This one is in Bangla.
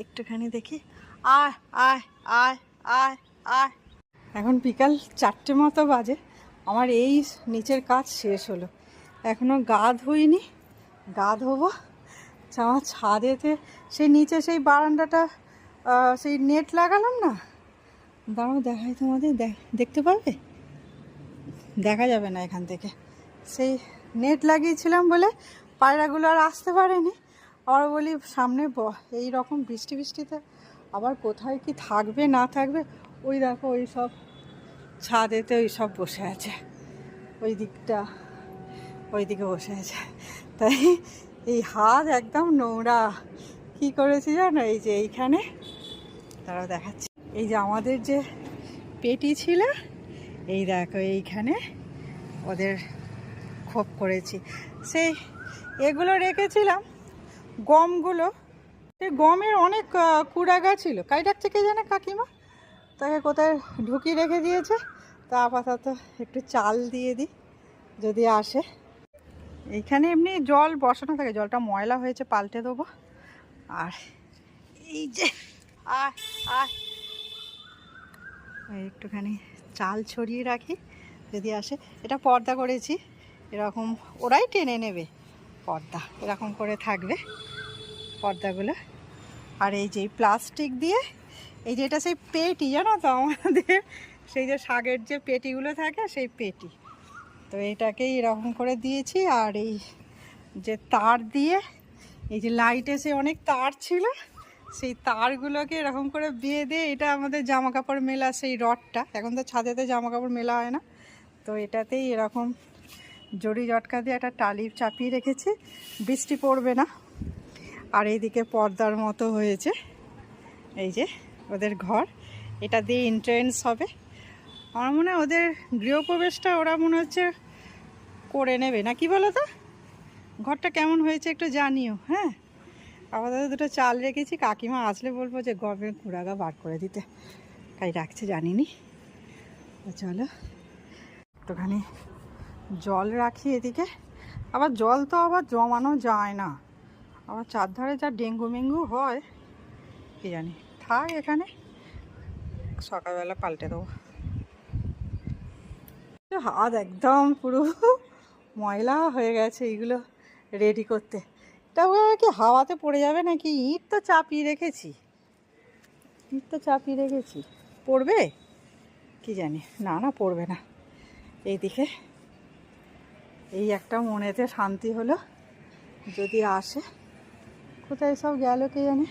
একটুখানি দেখি। আয় আয় আয় আয় আয়। এখন বিকাল 4টে মতো বাজে। আমার এই নিচের কাজ শেষ হলো, এখনও গা ধুইনি, গা ধোবো। আমার ছাদেতে সেই নিচে সেই বারান্দাটা সেই নেট লাগালাম না, দাঁড়াও দেখাই তোমাদের, দেখতে পারবে? দেখা যাবে না এখান থেকে। সেই নেট লাগিয়েছিলাম বলে পায়রাগুলো আর আসতে পারেনি। আবার বলি সামনে এই রকম বৃষ্টি বৃষ্টিতে আবার কোথায় কি থাকবে না থাকবে। ওই দেখো ওই সব ছাদেতে ওই সব বসে আছে, ওই দিকটা ওই দিকে বসে আছে। তাই এই হাত একদম নোংরা। কি করেছি জানো? এই যে এইখানে তারাও দেখাচ্ছি, এই যে আমাদের যে পেটি ছিল, এই দেখো এইখানে ওদের খোপ করেছি। সেই এগুলো রেখেছিলাম গমগুলো, সেই গমের অনেক কুড়া গাছিল। কাই ডাকছে কে জানে কাকিমা, তাকে কোথায় ঢুকিয়ে রেখে দিয়েছে। তা আপাতত একটু চাল দিয়ে দিই যদি আসে। এইখানে এমনি জল বসানো থাকে, জলটা ময়লা হয়েছে পাল্টে দেবো। আর এই যে একটুখানি চাল ছড়িয়ে রাখি যদি আসে। এটা পর্দা করেছি এরকম, ওরাই টেনে নেবে পর্দা, এরকম করে থাকবে পর্দাগুলো। আর এই যে প্লাস্টিক দিয়ে, এই যে এটা সেই পেটি জানো তো আমাদের, সেই যে শাকের যে পেটিগুলো থাকে সেই পেটি, তো এটাকেই এরকম করে দিয়েছি। আর এই যে তার দিয়ে, এই যে লাইটে সে অনেক তার ছিল, সেই তারগুলোকে এরকম করে বেঁধে, এটা আমাদের জামা কাপড় মেলা সেই রডটা, এখন তো ছাদেতে জামা কাপড় মেলা হয় না, তো এটাতেই এরকম জড়ি জটকা দিয়ে একটা টালি চাপিয়ে রেখেছি, বৃষ্টি পড়বে না। আর এইদিকে পর্দার মতো হয়েছে, এই যে ওদের ঘর, এটা দিয়ে এন্ট্রেন্স হবে। আমার মনে হয় ওদের গৃহপ্রবেশটা ওরা মনে হচ্ছে করে নেবে না, কি বলো তো? ঘরটা কেমন হয়েছে একটু জানিও। হ্যাঁ, আপাতত দুটো চাল রেখেছি, কাকিমা আসলে বলবো যে গমের কুড়াগা বার করে দিতে, তাই রাখছে জানিনি। চলো একটুখানি জল রাখি এদিকে। আবার জল তো আবার জমানো যায় না, আবার চারধারে যা ডেঙ্গু মেঙ্গু হয় কি জানি। থাক এখানে, সকালবেলা পাল্টে দেবো। হাত একদম পুরো ময়লা হয়ে গেছে এইগুলো রেডি করতে। এটা কি হাওয়াতে পড়ে যাবে নাকি? ইট তো চাপিয়ে রেখেছি, পড়বে কি জানি। না না, পড়বে না। এইদিকে এই একটা মনেতে শান্তি হলো, যদি আসে। কোথায় সব গেল কে জানে।